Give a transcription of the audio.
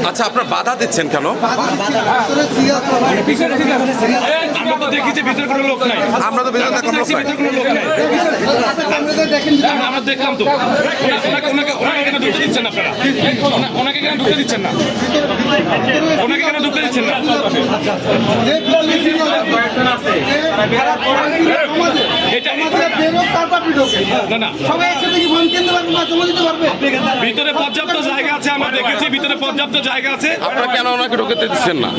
আচ্ছা, আপনারা বাধা দিচ্ছেন কেন? আমরা তো দেখি যে ভিতরে কোনো লোক নাই। আমরা তো ভিতরে কোনো লোক নাই। আমরা দেখলাম তো। ওনাকে কেন ঢুকতে দিচ্ছেন না আপনারা? ওনাকে কেন ঢুকতে দিচ্ছেন না? ওনাকে কেন ঢুকতে দিচ্ছেন না? ভিতরে পর্যাপ্ত জায়গা আছে, আমরা দেখেছি ভিতরে পর্যাপ্ত জায়গা আছে। আপনারা কেন ওনাকে ঢুকতে দিচ্ছেন না?